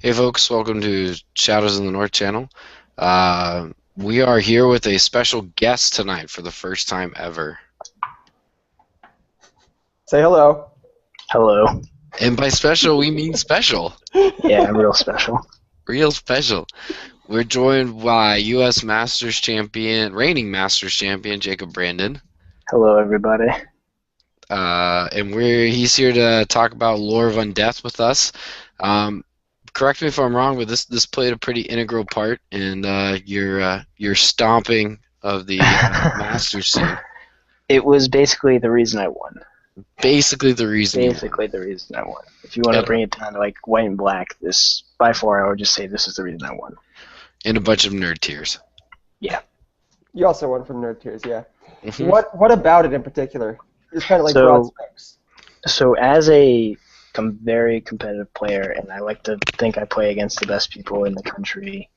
Hey folks, welcome to Shadows in the North channel. We are here with a special guest tonight for the first time ever. Say hello. Hello. And by special, we mean special. Yeah, I'm real special. Real special. We're joined by U.S. Masters Champion, reigning Masters Champion, Jacob Brandon. Hello, everybody. And he's here to talk about Lore of Undeath with us. Correct me if I'm wrong, but this played a pretty integral part in your stomping of the Masters scene. It was basically the reason I won. Basically the reason. Basically the reason I won. If you want to bring it down to like white and black, this by far I would just say this is the reason I won. And a bunch of nerd tears. Yeah. You also won from Nerd Tears, yeah. Mm-hmm. What about it in particular? It's kind of like broad strokes. So as a very competitive player, and I like to think I play against the best people in the country,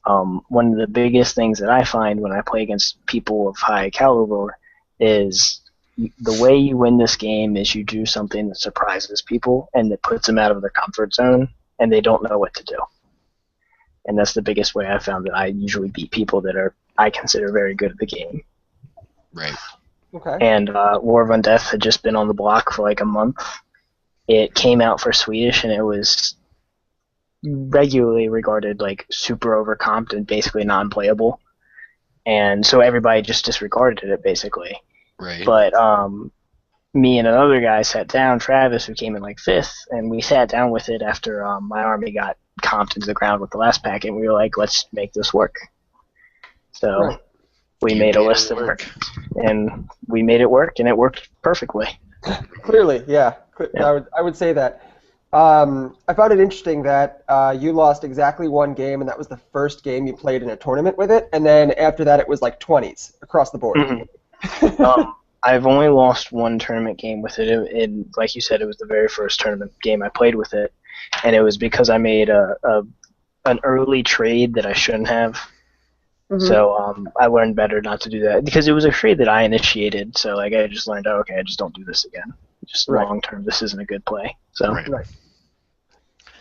one of the biggest things that I find when I play against people of high caliber is the way you win this game is you do something that surprises people and that puts them out of their comfort zone, and they don't know what to do. And that's the biggest way I found that I usually beat people that I consider very good at the game. Right. Okay. And Lore of Undeath had just been on the block for like a month. It came out for Swedish, and it was regularly regarded like super overcomped and basically non-playable. And so everybody just disregarded it, basically. Right. But me and another guy sat down, Travis, who came in like 5th, and we sat down with it after my army got comped into the ground with the last packet, and we were like, let's make this work. So we made a list of work, and we made it work, and it worked perfectly. Clearly, yeah. I would say that. I found it interesting that you lost exactly one game, and that was the first game you played in a tournament with it, and then after that it was like 20s across the board. Mm-hmm. I've only lost one tournament game with it. Like you said, it was the very first tournament game I played with it, and it was because I made an early trade that I shouldn't have. Mm-hmm. So I learned better not to do that because it was a trade that I initiated. So like I just learned, okay, I just don't do this again. Just long term, this isn't a good play. So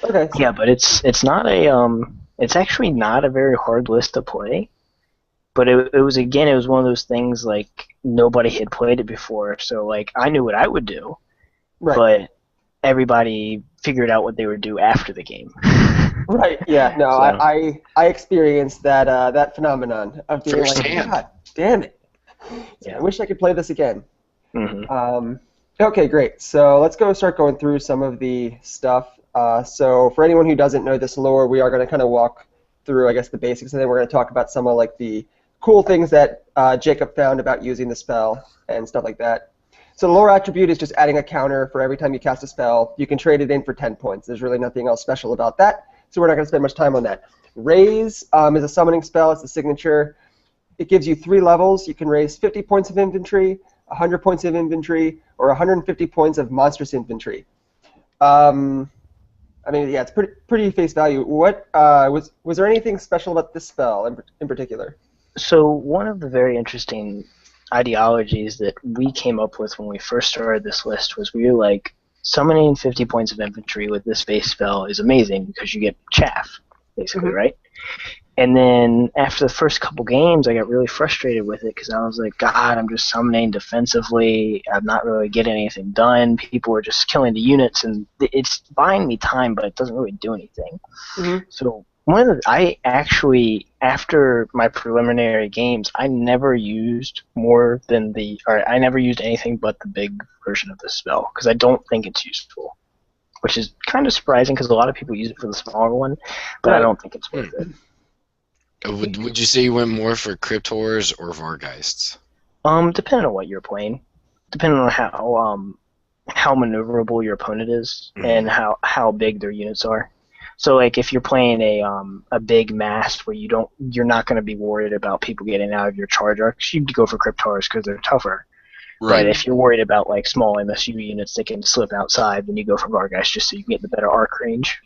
Okay. Yeah, but it's not it's actually not a very hard list to play. But it was one of those things like nobody had played it before, so like I knew what I would do, but everybody figured out what they would do after the game. Right. Yeah. No, so. I experienced that phenomenon of being like, God damn it! Yeah. I wish I could play this again. Mm-hmm. Okay, great. So let's start going through some of the stuff. So for anyone who doesn't know this lore, we are going to kind of walk through, I guess, the basics, and then we're going to talk about some of like the cool things that Jacob found about using the spell and stuff like that. So the lore attribute is just adding a counter for every time you cast a spell. You can trade it in for 10 points. There's really nothing else special about that, so we're not going to spend much time on that. Raise is a summoning spell. It's a signature. It gives you 3 levels. You can raise 50 points of infantry, 100 points of infantry, or 150 points of monstrous infantry. I mean, yeah, it's pretty face value. What was there anything special about this spell in particular? So one of the very interesting ideologies that we came up with when we first started this list was we were like, summoning 50 points of infantry with this base spell is amazing because you get chaff, basically, right? And then after the first couple games, I got really frustrated with it because I was like, God, I'm just summoning defensively. I'm not really getting anything done. People are just killing the units, and it's buying me time, but it doesn't really do anything. So I actually, after my preliminary games, I never used I never used anything but the big version of this spell because I don't think it's useful, which is kind of surprising because a lot of people use it for the smaller one, but I don't think it's worth it. Would you say you went more for Crypt Horrors or Vargheists? Depending on what you're playing, depending on how maneuverable your opponent is and how big their units are. So like if you're playing a big mass where you're not going to be worried about people getting out of your charge arcs, you'd go for Crypt Horrors because they're tougher. Right. But if you're worried about like small MSU units that can slip outside, then you go for Vargheist just so you can get the better arc range.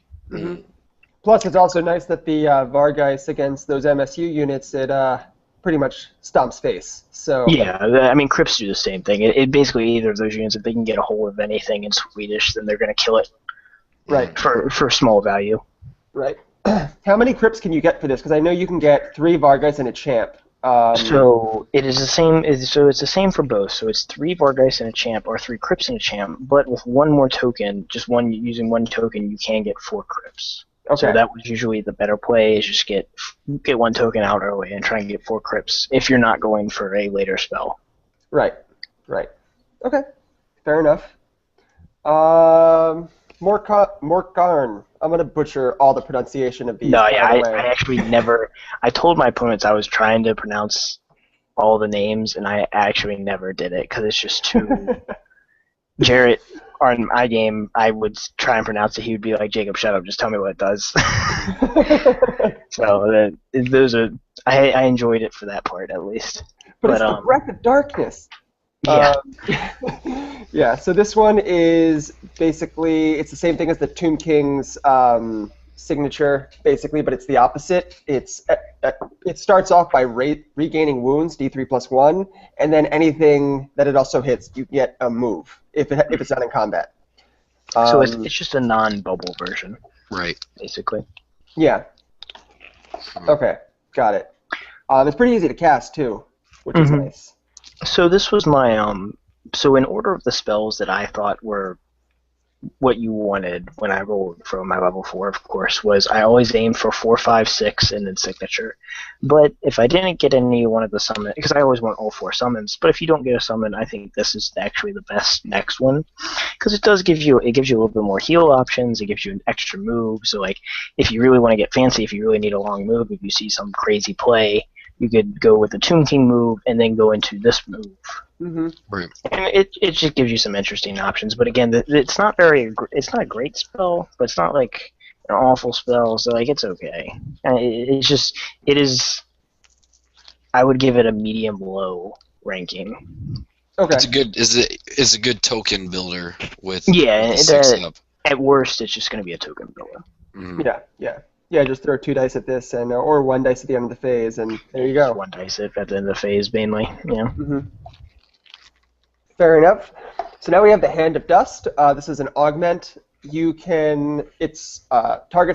Plus, it's also nice that the Vargheist against those MSU units, it pretty much stomps face. So yeah, I mean, Crypts do the same thing. It basically either of those units, if they can get a hold of anything in Swedish, then they're going to kill it. Right. For small value. Right. How many crypts can you get for this? Because I know you can get 3 Vargas and a champ. So it is the same. So it's the same for both. So it's 3 Vargas and a champ, or 3 crypts and a champ. But with one more token, just one using one token, you can get 4 crypts. Okay. So that was usually the better play. Is just get 1 token out early and try and get 4 crypts if you're not going for a later spell. Right. Right. Okay. Fair enough. Morkharn. I'm gonna butcher all the pronunciation of these. No, by yeah, the way. I actually never. I told my opponents I was trying to pronounce all the names, and I actually never did it because it's just too. Jarrett, on my game, I would try and pronounce it. He would be like, "Jacob, shut up! Just tell me what it does." So those are. I enjoyed it for that part at least. But it's the Breath of Darkness. Yeah. Yeah, so this one is basically, it's the same thing as the Tomb King's signature, basically, but it's the opposite. It starts off by regaining wounds, D3+1, and then anything that it also hits, you get a move, if it's not in combat. So it's just a non-bubble version. Right. Basically. Yeah. Okay, got it. It's pretty easy to cast, too, which is nice. So this was my so in order of the spells that I thought were what you wanted when I rolled for my level 4, of course, was I always aimed for 4, 5, 6, and then signature. But if I didn't get any one of the summon, because I always want all 4 summons, but if you don't get a summon, I think this is actually the best next one, because it gives you a little bit more heal options. It gives you an extra move. So like, if you really want to get fancy, if you really need a long move, if you see some crazy play, you could go with the Tomb King move and then go into this move. Mm-hmm. Right. And it just gives you some interesting options. But again, it's not a great spell, but it's not like an awful spell. So like, it's okay. And it is. I would give it a medium low ranking. Okay. It's a good token builder with yeah. with the 6 up. At worst, it's just going to be a token builder. Mm. Yeah, just throw 2 dice at this, and or 1 dice at the end of the phase, and there you go. 1 dice at the end of the phase, mainly. Yeah. Mm-hmm. Fair enough. So now we have the Hand of Dust. This is an augment. Targets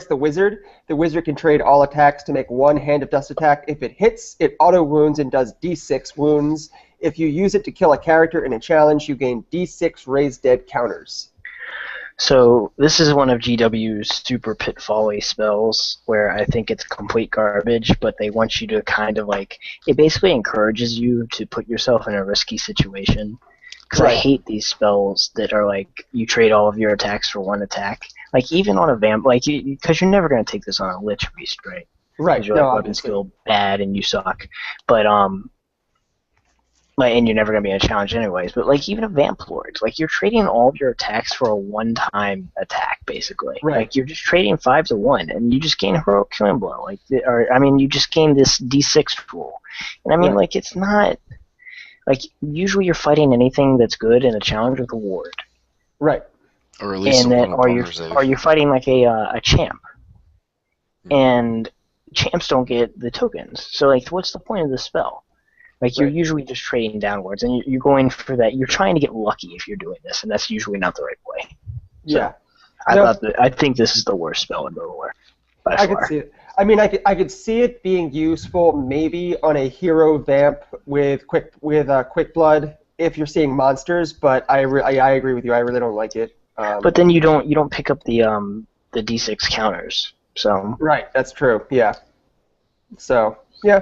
the wizard. The wizard can trade all attacks to make 1 Hand of Dust attack. If it hits, it auto wounds and does D6 wounds. If you use it to kill a character in a challenge, you gain D6 raise dead counters. So this is one of GW's super pitfall-y spells where I think it's complete garbage, but they want you to kind of like, it basically encourages you to put yourself in a risky situation. Because I hate these spells that are like, you trade all of your attacks for 1 attack. Like even on a vamp, like because you're never going to take this on a Lich Priest, right? Right. Because your weapon skill bad and you suck. But and you're never going to be in a challenge anyways, but like even a Vamp Lord, like you're trading all of your attacks for a one-time attack, basically. Right. Like you're just trading 5 to 1, and you just gain Heroic Killing Blow. You just gain this D6 rule. And I mean, like, it's not, like, usually you're fighting anything that's good in a challenge with a ward. Right. Or at least or you're fighting like a champ. And champs don't get the tokens. So like, what's the point of the spell? Like, you're usually just trading downwards, and you're going for that. You're trying to get lucky if you're doing this, and that's usually not the right way. So, yeah. I think this is the worst spell in the lore. I could see it. I mean, I could see it being useful maybe on a hero vamp with quick blood if you're seeing monsters, but I agree with you. I really don't like it. But then you don't pick up the D6 counters. So right, that's true. Yeah. So yeah.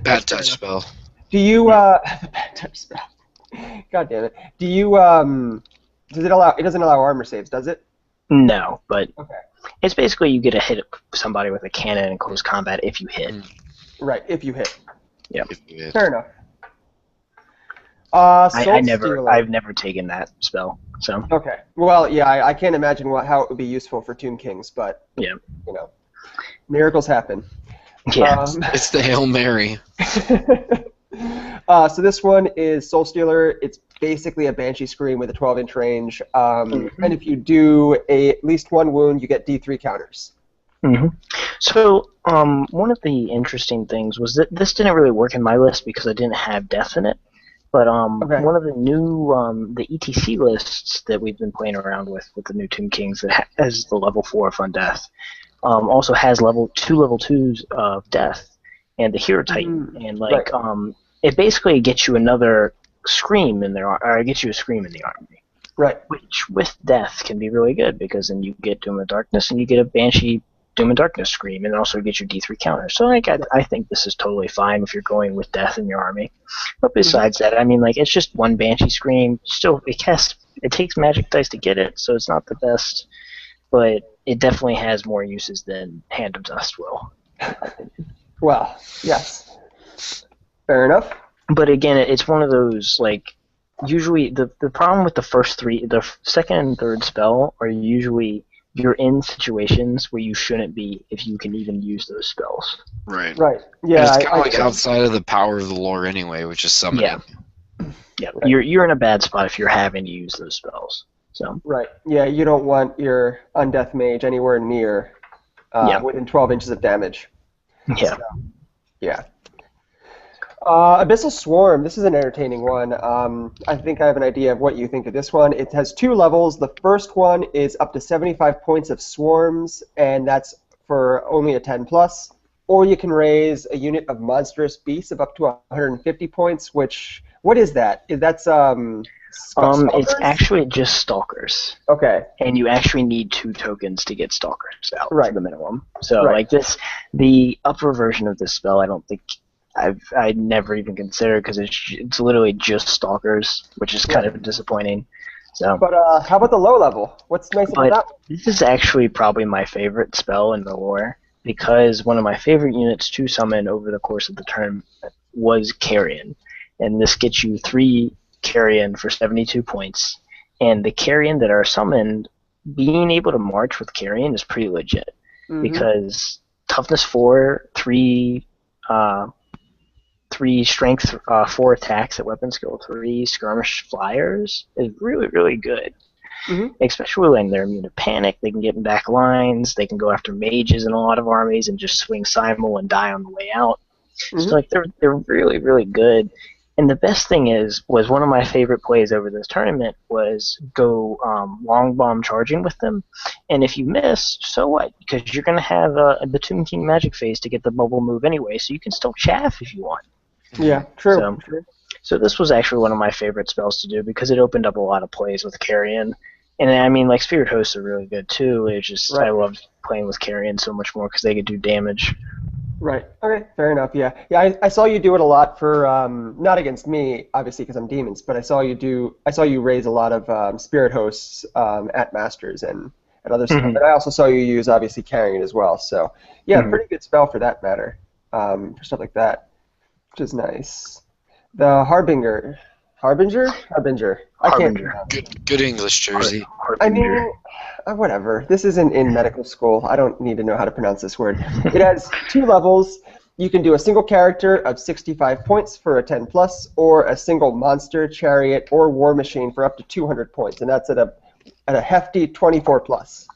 Bad touch spell. Do you bad touch spell? God damn it. Do you does it allow? It doesn't allow armor saves, does it? No, but okay. It's basically you get to hit somebody with a cannon in close combat if you hit. Right, if you hit. Yeah. Fair enough. I've never taken that spell. So. Okay. Well, yeah, I can't imagine how it would be useful for Tomb Kings, but yeah, miracles happen. Yeah. It's the Hail Mary. So this one is Soulstealer. It's basically a Banshee Scream with a 12-inch range. And if you do at least 1 wound, you get D3 counters. Mm-hmm. So one of the interesting things was that this didn't really work in my list because I didn't have death in it. But one of the new the ETC lists that we've been playing around with the new Tomb Kings that has the level 4 of Undeath also has two level 2s of death and the Hero Titan, and like it basically gets you another Scream in there, or it gets you a Scream in the army. Right. Which with death can be really good because then you get Doom of Darkness and you get a Banshee Doom of Darkness Scream, and also get your D3 counter. So like I think this is totally fine if you're going with death in your army. But besides that, I mean, like, it's just one Banshee Scream. Still, it takes magic dice to get it, so it's not the best, but it definitely has more uses than Hand of Dust will. Well, yes. Fair enough. But again, it's one of those, like, usually the problem with the second and third spell are usually you're in situations where you shouldn't be if you can even use those spells. Right. Right. Yeah. And it's kind of like outside of the power of the lore anyway, which is summoning. Yeah. Right. You're in a bad spot if you're having to use those spells. So. Right. Yeah. You don't want your Undeath Mage anywhere near within 12 inches of damage. Yeah. So, yeah. Abyssal Swarm, this is an entertaining one. I think I have an idea of what you think of this one. It has 2 levels. The first one is up to 75 points of swarms, and that's for only a 10+. Or you can raise a unit of monstrous beasts of up to 150 points, which, what is that? That's, it's actually just Stalkers. Okay. And you actually need 2 tokens to get Stalkers out for the minimum. So, like this, the upper version of this spell, I don't think I'd never even consider because it's literally just Stalkers, which is kind of disappointing. So, but how about the low level? What's nice about that? This is actually probably my favorite spell in the lore because one of my favorite units to summon over the course of the term was Carrion, and this gets you 3 Carrion for 72 points. And the Carrion that are summoned, being able to march with Carrion is pretty legit because toughness 4, 3 strength, 4 attacks at weapon skill 3, skirmish flyers is really, really good. Especially when they're immune to panic, they can get in back lines, they can go after mages in a lot of armies and just swing Simul and die on the way out. So like they're really, really good. And the best thing was one of my favorite plays over this tournament was go long bomb charging with them, and if you miss, so what? Because you're going to have the Tomb King magic phase to get the bubble move anyway, so you can still chaff if you want. Yeah, true. So this was actually one of my favorite spells to do because it opened up a lot of plays with Carrion. And I mean, like, Spirit Hosts are really good too. It's just I loved playing with Carrion so much more because they could do damage. Right. Okay. Fair enough. Yeah. Yeah. I saw you do it a lot for not against me, obviously, because I'm demons, but I saw you raise a lot of Spirit Hosts at Masters and other stuff. And I also saw you use obviously Carrion as well. So yeah, pretty good spell for that matter. For stuff like that, which is nice. The Harbinger. I can't. Good English, Jersey. I mean, whatever. This isn't in medical school. I don't need to know how to pronounce this word. It has 2 levels. You can do a single character of 65 points for a 10+, or a single monster, chariot, or war machine for up to 200 points, and that's at a hefty 24+.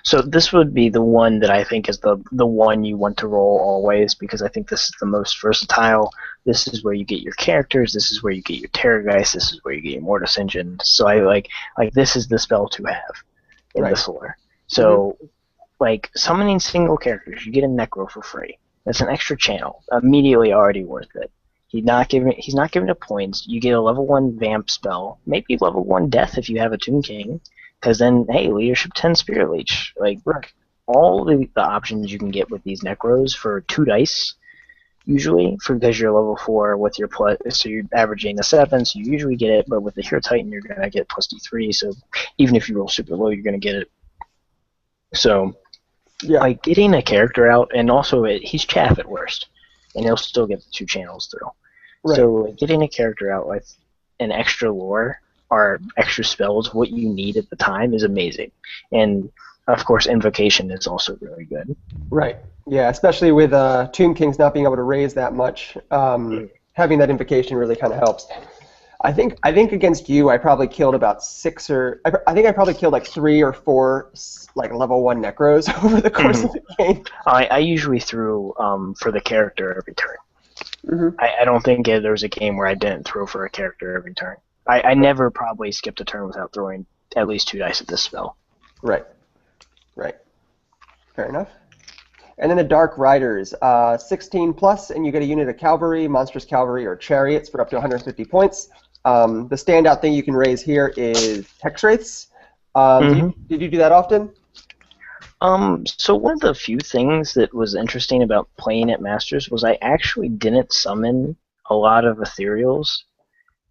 So this would be the one that I think is the one you want to roll always because I think this is the most versatile. This is where you get your characters. This is where you get your Terrorgeist. This is where you get your Mortis Engine. So I like this is the spell to have in this lore. So like summoning single characters, you get a Necro for free. That's an extra channel. Immediately already worth it. He's not giving it points. You get a level 1 Vamp spell, maybe level 1 Death if you have a Tomb King. Because then, hey, Leadership 10 Spirit Leech. Like, all the options you can get with these Necros for 2 dice, usually, because you're level 4 with your plus, so you're averaging a 7, so you usually get it, but with the Hero Titan, you're going to get plus D3, so even if you roll super low, you're going to get it. So, like, getting a character out, and also, he's chaff at worst, and he'll still get the 2 channels through. So, like, getting a character out with an extra lore, or extra spells, what you need at the time is amazing. And, of course, Invocation is also really good. Right. Yeah, especially with Tomb Kings not being able to raise that much, having that Invocation really kind of helps. I think against you, I probably killed about 6 or... I think I probably killed like 3 or 4 like level 1 Necros over the course of the game. I usually threw for the character every turn. I don't think there was a game where I didn't throw for a character every turn. I never probably skipped a turn without throwing at least 2 dice at this spell. Right. Fair enough. And then the Dark Riders, 16 plus, and you get a unit of cavalry, monstrous cavalry, or chariots for up to 150 points. The standout thing you can raise here is Hex Wraiths. Did you do that often? So one of the few things that was interesting about playing at Masters was I actually didn't summon a lot of ethereals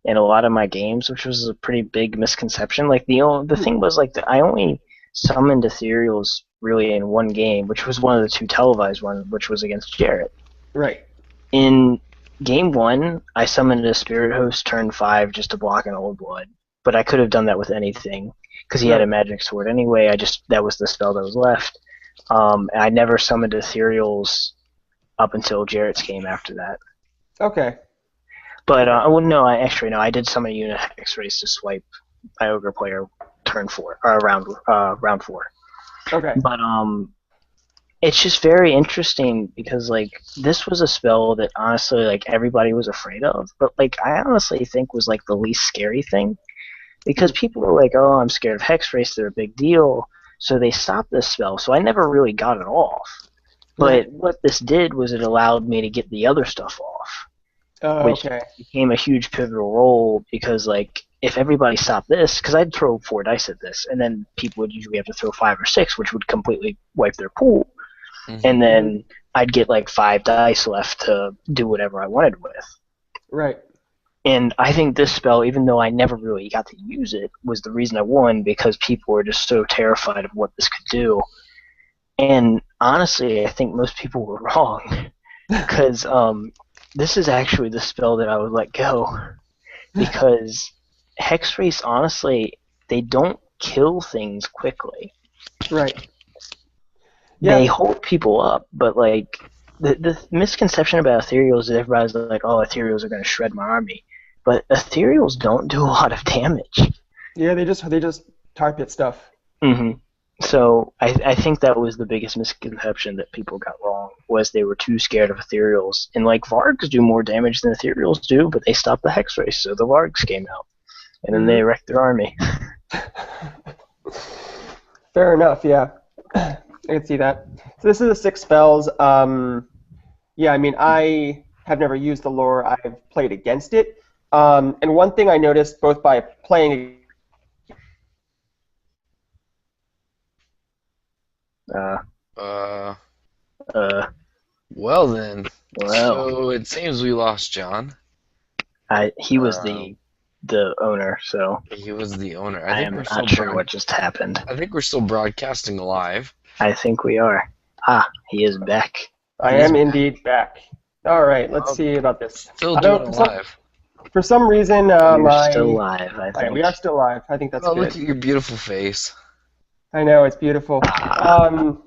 in a lot of my games, which was a pretty big misconception. Like the thing was like I only summoned ethereals really in one game, which was one of the two televised ones, which was against Jarrett. Right. In game 1, I summoned a Spirit Host turn 5 just to block an Old Blood, but I could have done that with anything because he had a magic sword anyway. That was the spell that was left. I never summoned ethereals up until Jarrett's game after that. Okay. But I did summon a unit of Hex Race to swipe my Ogre player turn 4 or round 4. Okay. But it's just very interesting because like this was a spell that honestly like everybody was afraid of, but like I honestly think was like the least scary thing because people were like, oh, I'm scared of Hex Race, they're a big deal, so they stopped this spell. So I never really got it off. But what this did was it allowed me to get the other stuff off, which became a huge pivotal role because like if everybody stopped this, because I'd throw 4 dice at this, and then people would usually have to throw 5 or 6, which would completely wipe their pool. Mm-hmm. And then I'd get like 5 dice left to do whatever I wanted with. Right. And I think this spell, even though I never really got to use it, was the reason I won because people were just so terrified of what this could do. And honestly, I think most people were wrong because this is actually the spell that I would let go because Hex Race, honestly, they don't kill things quickly. Right. Yeah. They hold people up, but like the misconception about ethereals is everybody's like, oh, ethereals are going to shred my army, but ethereals don't do a lot of damage. Yeah, they just tar pit stuff. Mm-hmm. So I think that was the biggest misconception that people got wrong was they were too scared of ethereals, and like Vargs do more damage than ethereals do, but they stopped the Hex Race, so the Vargs came out. And then they wrecked their army. Fair enough, yeah. I can see that. So this is the 6 spells. Yeah, I mean, I have never used the lore. I've played against it. And one thing I noticed both by playing... Well then. Well. So it seems we lost John. He was the owner, so he was the owner. I am not sure what just happened. I think we're still broadcasting live. I think we are. He is back. I am indeed back. All right, let's see about this. Still doing it live. For some reason, we're still live. I think we are still live. I think that's good. Look at your beautiful face. I know, it's beautiful.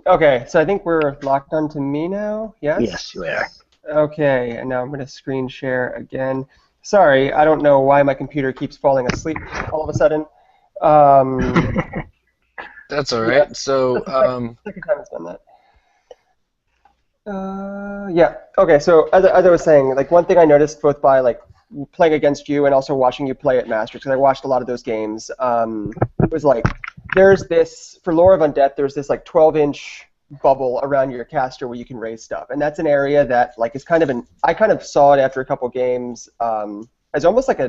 Okay, so I think we're locked onto me now. Yes. Yes, you are. Okay, and now I'm going to screen share again. Sorry, I don't know why my computer keeps falling asleep all of a sudden. That's all right. Yeah. So, second time it's done that. Yeah. Okay. So as I was saying, like one thing I noticed both by like playing against you and also watching you play at Masters, because I watched a lot of those games, was like there's this for Lore of Undeath. There's this like 12-inch bubble around your caster where you can raise stuff, and that's an area that like is kind of I kind of saw it after a couple games as almost like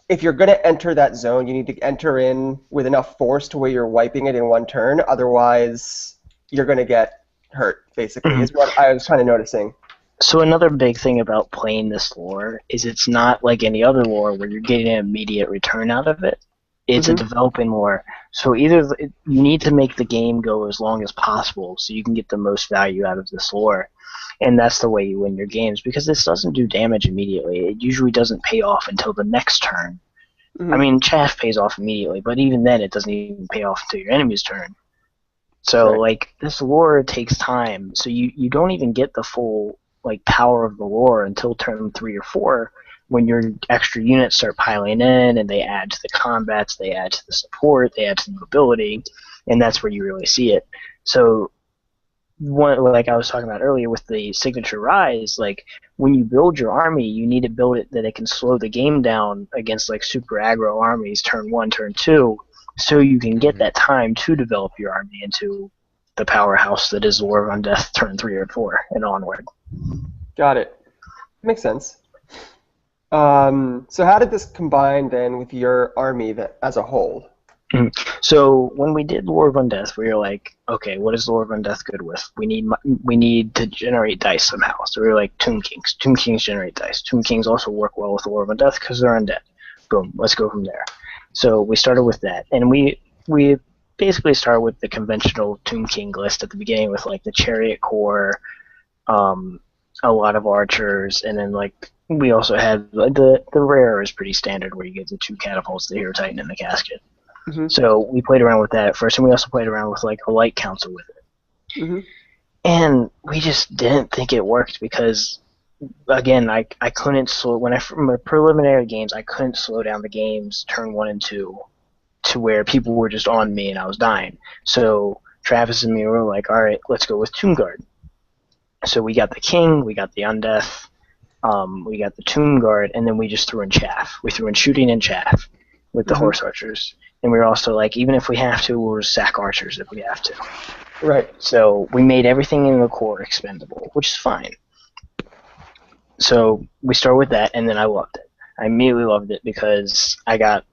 if you're going to enter that zone, you need to enter in with enough force to where you're wiping it in one turn, otherwise you're going to get hurt, basically, is what I was kind of noticing. So another big thing about playing this lore is it's not like any other lore where you're getting an immediate return out of it. It's a developing lore. So either you need to make the game go as long as possible so you can get the most value out of this lore. And that's the way you win your games, because this doesn't do damage immediately. It usually doesn't pay off until the next turn. I mean, chaff pays off immediately, but even then it doesn't even pay off until your enemy's turn. So, like, this lore takes time, so you don't even get the full, like, power of the lore until turn 3 or 4, when your extra units start piling in, and they add to the combats, they add to the support, they add to the mobility, and that's where you really see it. So, like I was talking about earlier with the signature rise, like when you build your army, you need to build it that it can slow the game down against like super aggro armies turn 1, turn 2, so you can get that time to develop your army into the powerhouse that is Lore of Undeath turn 3 or 4 and onward. Got it. Makes sense. So how did this combine then with your army as a whole? So when we did Lore of Undeath, we were like, okay, what is Lore of Undeath good with? We need to generate dice somehow. So we were like, Tomb Kings. Tomb Kings generate dice. Tomb Kings also work well with Lore of Undeath because they're undead. Boom, let's go from there. So we started with that, and we basically started with the conventional Tomb King list at the beginning with like the Chariot Corps, a lot of archers, and then like we also had the rare is pretty standard where you get the 2 catapults, the Hero Titan, and the Casket. Mm-hmm. So we played around with that at first, and we also played around with like a light council with it. Mm-hmm. And we just didn't think it worked because, again, I couldn't slow from my preliminary games. I couldn't slow down the games turn 1 and 2 to where people were just on me and I was dying. So Travis and me were like, all right, let's go with Tomb Guard. So we got the King, we got the Undeath, we got the Tomb Guard, and then we just threw in chaff. We threw in shooting and chaff with the horse archers. And we were also like, even if we have to, we'll just sack archers if we have to. Right. So we made everything in the core expendable, which is fine. So we started with that, and then I loved it. I immediately loved it because I got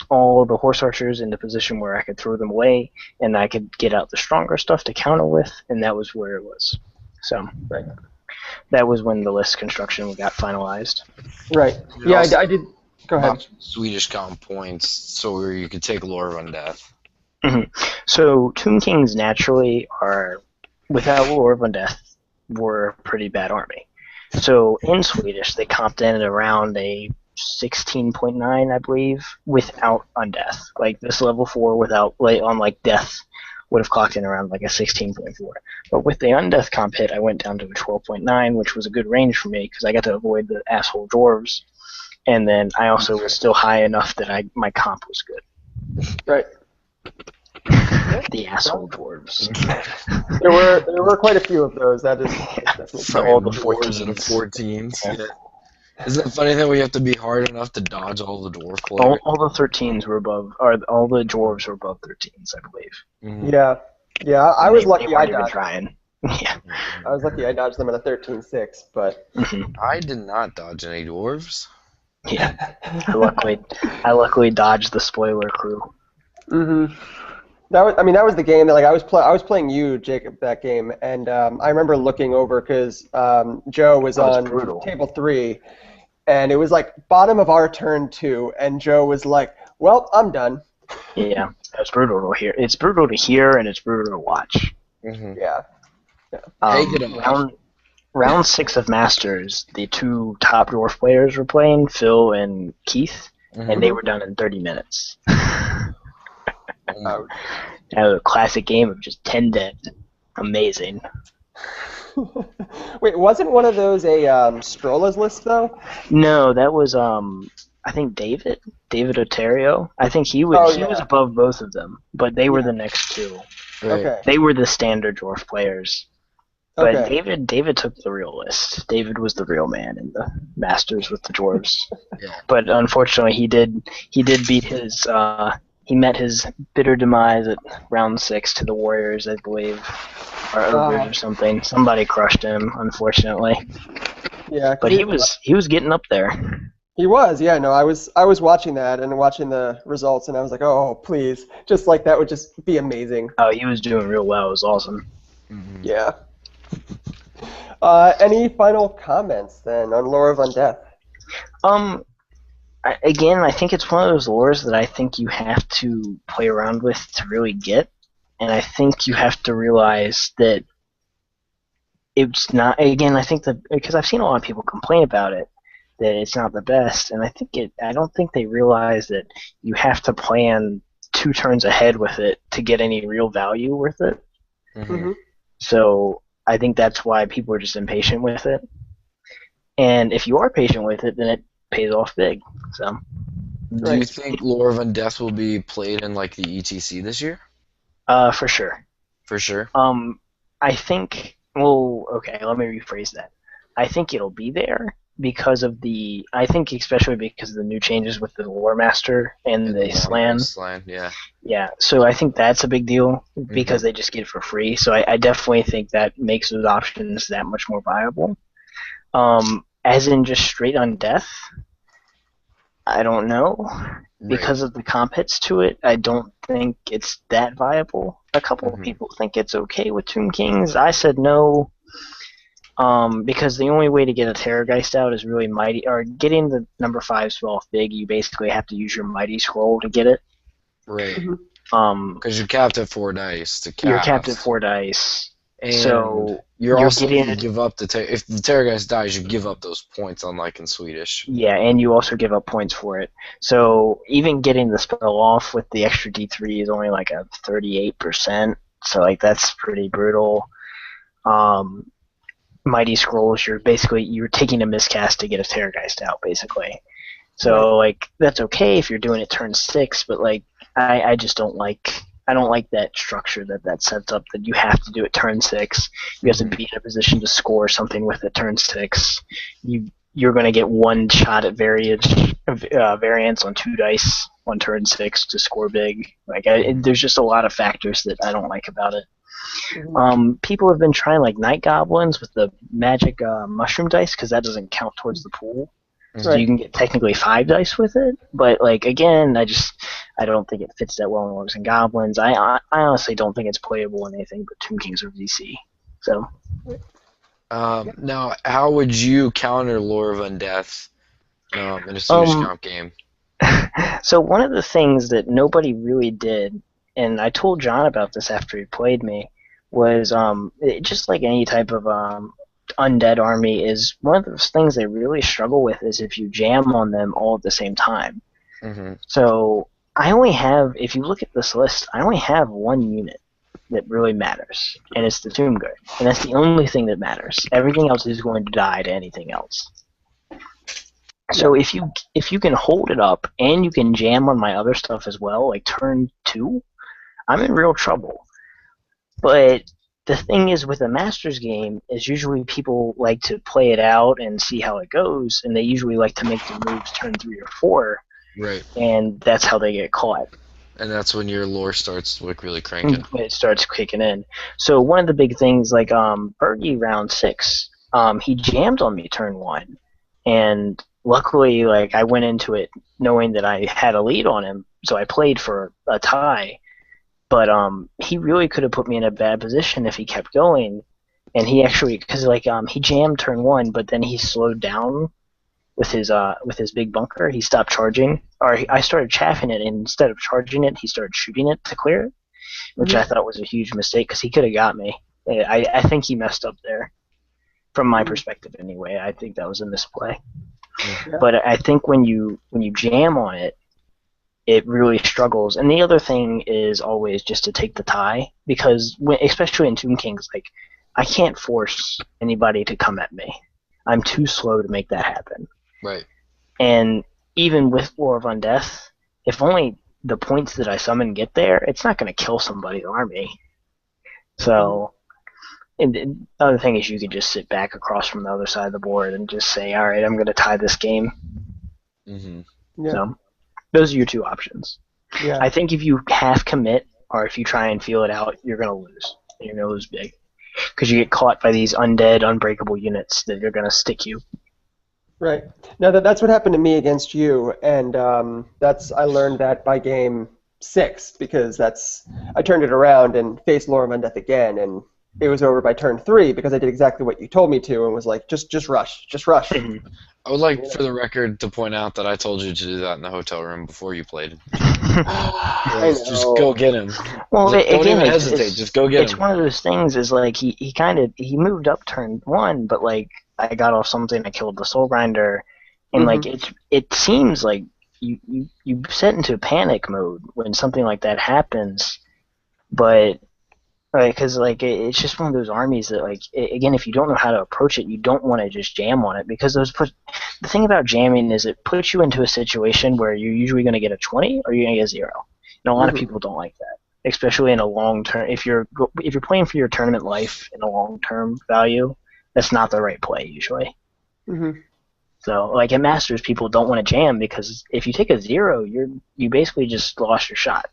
all the horse archers in the position where I could throw them away, and I could get out the stronger stuff to counter with, and that was where it was. So right. That was when the list construction got finalized. Right. Yeah, I did. Go ahead. Swedish comp points, so you could take Lore of Undeath. Mm-hmm. So Tomb Kings naturally are, without Lore of Undeath, were a pretty bad army. So in Swedish, they comped in at around a 16.9, I believe, without Undeath. Like this level 4 without, on like Death, would have clocked in around like a 16.4. But with the Undeath comp hit, I went down to a 12.9, which was a good range for me because I got to avoid the asshole dwarves. And then I also was still high enough that my comp was good. Right. The asshole dwarves. There were quite a few of those. That is definitely For all the dwarves and 14s. Yeah. Isn't it funny that we have to be hard enough to dodge all the dwarf players? All the 13s were above, or all the dwarves were above 13s, I believe. Mm-hmm. Yeah. I was lucky. I dodged. Trying. Yeah. I was lucky. I dodged them at a 13-6, but I did not dodge any dwarves. Yeah. I luckily dodged the spoiler crew. Mm-hmm. That was the game that I was playing you, Jacob, that game, and I remember looking over because Joe was on table 3, and it was like bottom of our turn 2, and Joe was like, "Well, I'm done." Yeah, it's brutal to hear. It's brutal to hear, and it's brutal to watch. Mm-hmm. Yeah. Round 6 of Masters, the 2 top dwarf players were playing, Phil and Keith, and they were done in 30 minutes. A classic game of just 10 dead. Amazing. Wait, wasn't one of those a Strolla's list though? No, that was I think David Oterio. I think he was was above both of them, but they were the next 2. Right. Okay. They were the standard dwarf players. But Okay. David took the real list. David was the real man in the Masters with the dwarves. Yeah. But unfortunately, he did beat his. He met his bitter demise at round 6 to the Warriors, I believe, or Ogres or something. Somebody crushed him, unfortunately. Yeah. But he was getting up there. He was, yeah. No, I was watching that and watching the results, and I was like, oh, please, just like that would just be amazing. Oh, he was doing real well. It was awesome. Mm-hmm. Yeah. Any final comments then on Lore of Undeath? I think it's one of those lores that I think you have to play around with to really get, and I think you have to realize that it's not. Again, I think that because I've seen a lot of people complain about it, that it's not the best, and I don't think they realize that you have to plan 2 turns ahead with it to get any real value with it. Mm-hmm. So I think that's why people are just impatient with it. And if you are patient with it, then it pays off big. So. Do you think Lore of Undeath will be played in like the ETC this year? For sure. For sure. I think. Well, okay. Let me rephrase that. I think it'll be there, because of I think especially because of the new changes with the Lore Master and the Slan. Yeah. Yeah, so I think that's a big deal because they just get it for free. So I definitely think that makes those options that much more viable. As in just straight on death, I don't know. Because of the comp hits to it, I don't think it's that viable. A couple of people think it's okay with Tomb Kings. I said no. Because the only way to get a Terrorgeist out is really mighty, or getting the number 5 spell off big. You basically have to use your mighty scroll to get it. Right. Because you're capped at 4 dice to cast. You're capped at 4 dice. And so you're also getting you give up if the Terrorgeist dies, you give up those points, unlike in Swedish. Yeah, and you also give up points for it. So even getting the spell off with the extra D3 is only like a 38%. So like that's pretty brutal. Mighty Scrolls, you're taking a miscast to get a Terrorgeist out, basically. So like that's okay if you're doing it turn 6, but like I just don't like that structure that sets up that you have to do it turn 6. You have to be in a position to score something with it turn 6. You're going to get one shot at variance on 2 dice on turn 6 to score big. Like there's just a lot of factors that I don't like about it. People have been trying like Night Goblins with the magic mushroom dice because that doesn't count towards the pool. So you can get technically 5 dice with it, but like again, I don't think it fits that well in Orcs and Goblins. I honestly don't think it's playable in anything but Tomb Kings or VC. So. Now, how would you counter Lore of Undeath in a Swedish comp game? So one of the things that nobody really did, and I told John about this after he played me, was just like any type of undead army, is one of those things they really struggle with is if you jam on them all at the same time. So I only have, if you look at this list, I only have 1 unit that really matters, and it's the Tomb Guard, and that's the only thing that matters. Everything else is going to die to anything else. So if you can hold it up and you can jam on my other stuff as well, like turn 2, I'm in real trouble. But the thing is with a Masters game is usually people like to play it out and see how it goes, and they usually like to make the moves turn 3 or 4. Right. And that's how they get caught. And that's when your lore starts like really cranking. It starts kicking in. So one of the big things, like Bergie round 6, he jammed on me turn 1, and luckily, like I went into it knowing that I had a lead on him, so I played for a tie. But he really could have put me in a bad position if he kept going, and he actually, because like he jammed turn 1, but then he slowed down with his big bunker. He stopped charging, or I started chaffing it, and instead of charging it, he started shooting it to clear it, which I thought was a huge mistake because he could have got me. I think he messed up there, from my perspective anyway. I think that was a misplay. Yeah. But I think when you jam on it, it really struggles. And the other thing is always just to take the tie, because especially in Tomb Kings, like I can't force anybody to come at me. I'm too slow to make that happen. Right. And even with Lore of Undeath, if only the points that I summon get there, it's not going to kill somebody's army. So, and the other thing is you can just sit back across from the other side of the board and just say, all right, I'm going to tie this game. Yeah. So, those are your 2 options. Yeah. I think if you half commit, or if you try and feel it out, you're going to lose. You're going to lose big. Because you get caught by these undead, unbreakable units that are going to stick you. Right. Now that's what happened to me against you, and I learned that by game 6, because I turned it around and faced Lore of Undeath again, and it was over by turn 3 because I did exactly what you told me to, and was like, just rush. I would like, for the record, to point out that I told you to do that in the hotel room before you played. Just go get him. Well, don't even hesitate. Just go get him. It's one of those things. Is like he moved up turn 1, but like I got off something. I killed the Soul Grinder, and like it seems like you set into panic mode when something like that happens, but. Right, because like it's just one of those armies that like again, if you don't know how to approach it, you don't want to just jam on it, because the thing about jamming is it puts you into a situation where you're usually going to get a 20 or you're going to get a 0, and a lot of people don't like that, especially in a long term. If you're playing for your tournament life in a long term value, that's not the right play usually. So, like at Masters, people don't want to jam because if you take a 0, you basically just lost your shot.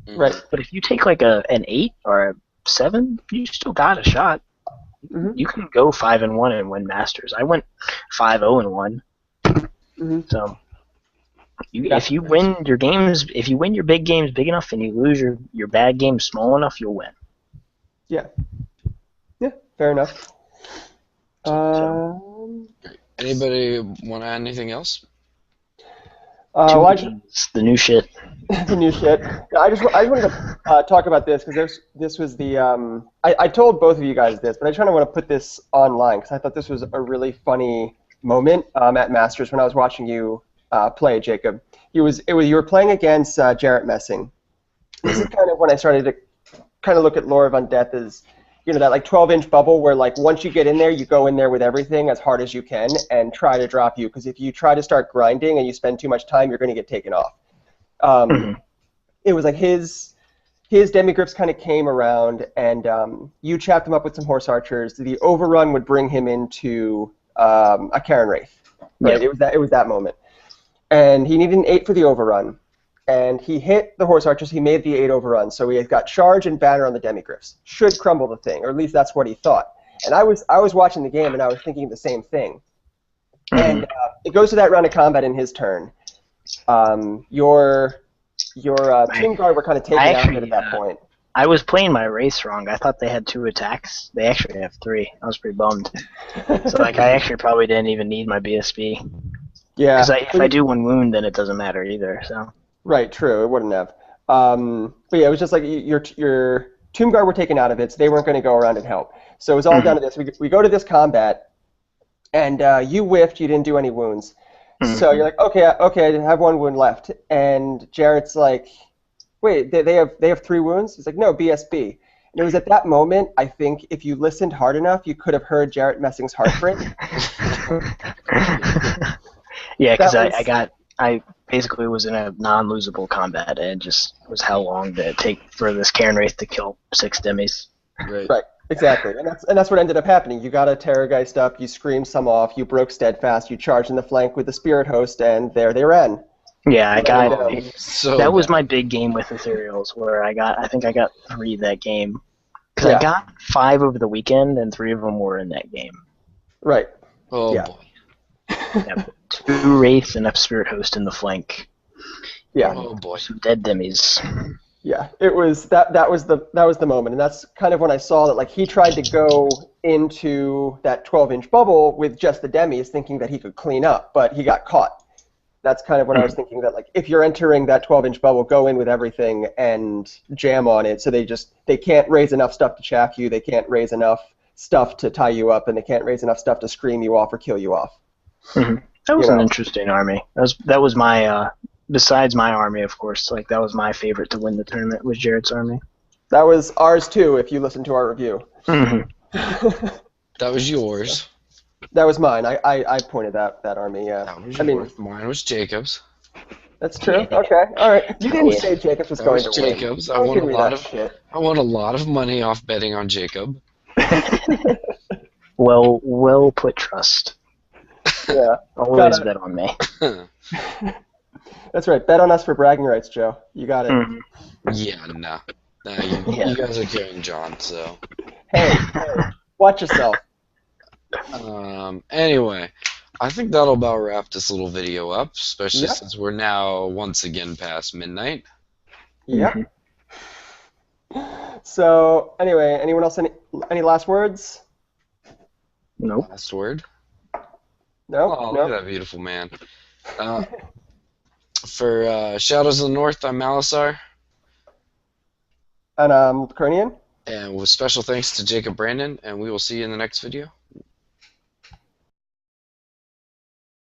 Right. But if you take like an 8 or a 7, you still got a shot. You can go 5-1 and win Masters. I went 5-0-1. So, if you win your games, if you win your big games big enough and you lose your bad games small enough, you'll win. Yeah. Yeah. Fair enough. Anybody want to add anything else? The new shit. The new shit. I just wanted to talk about this because this was the I told both of you guys this, but I just kind of want to put this online because I thought this was a really funny moment at Masters when I was watching you play, Jacob. You were playing against Jarrett Messing. This is kind of when I started to kind of look at Lore of Undeath as, that like 12-inch bubble where like once you get in there, you go in there with everything as hard as you can and try to drop you, because if you try to start grinding and you spend too much time, you're going to get taken off. It was like his demigriffs kind of came around, and you chapped him up with some horse archers. The overrun would bring him into Akar'aran Wraith. Right? Yeah. It was that moment, and he needed an 8 for the overrun. And he hit the horse archers. He made the 8 overrun. So he got charge and banner on the demigriffs. Should crumble the thing, or at least that's what he thought. And I was watching the game, and I was thinking the same thing. And it goes to that round of combat in his turn. Your Tomb Guard were kind of taken out of it at that point. I was playing my race wrong. I thought they had 2 attacks. They actually have 3. I was pretty bummed. So like I actually probably didn't even need my BSB. Yeah. Because if I do 1 wound, then it doesn't matter either. So. Right, true. It wouldn't have. But yeah, it was just like your Tomb Guard were taken out of it, so they weren't going to go around and help. So it was all down to this. We go to this combat, and you whiffed. You didn't do any wounds. So you're like, okay, I have 1 wound left. And Jarrett's like, wait, they have 3 wounds? He's like, no, BSB. And it was at that moment, I think, if you listened hard enough, you could have heard Jarrett Messing's heart break. Yeah, because I basically was in a non-losable combat, and it just was how long did it take for this Akar'aran Wraith to kill 6 demis. Right, exactly. And that's what ended up happening. You got a Terrorgeist up, you screamed some off, you broke Steadfast, you charged in the flank with the Spirit Host, and there they ran. Yeah, that was my big game with Ethereals, where I think I got 3 that game. Because I got 5 over the weekend, and 3 of them were in that game. Right. Oh, boy. Yeah, 2 Wraiths and a Spirit Host in the flank. Yeah. Oh boy. Some dead demis. Yeah, it was that was the moment, and that's kind of when I saw that like he tried to go into that 12-inch bubble with just the demis, thinking that he could clean up, but he got caught. That's kind of when I was thinking that like if you're entering that 12-inch bubble, go in with everything and jam on it. So they can't raise enough stuff to chaff you, they can't raise enough stuff to tie you up, and they can't raise enough stuff to scream you off or kill you off. That was an interesting army. That was my besides my army, of course. Like that was my favorite to win the tournament, was Jarrett's army. That was ours too. If you listen to our review. That was yours. That was mine. I pointed that army. Yeah. That was yours. Mine was Jacob's. That's true. Okay. All right. You didn't say Jacob's was going to win. Jacob's. I won a lot of money off betting on Jacob. Well put, Trust. Yeah. Always bet on me. That's right. Bet on us for bragging rights, Joe. You got it. Yeah, no. You guys are carrying John, so. Hey, watch yourself. Anyway, I think that'll about wrap this little video up, especially since we're now once again past midnight. Yep. So, anyway, anyone else any last words? Nope. Last word? No? Oh, look at that beautiful man. For Shadows of the North, I'm Malossar. And Kurnion. And with special thanks to Jacob Brandon, and we will see you in the next video.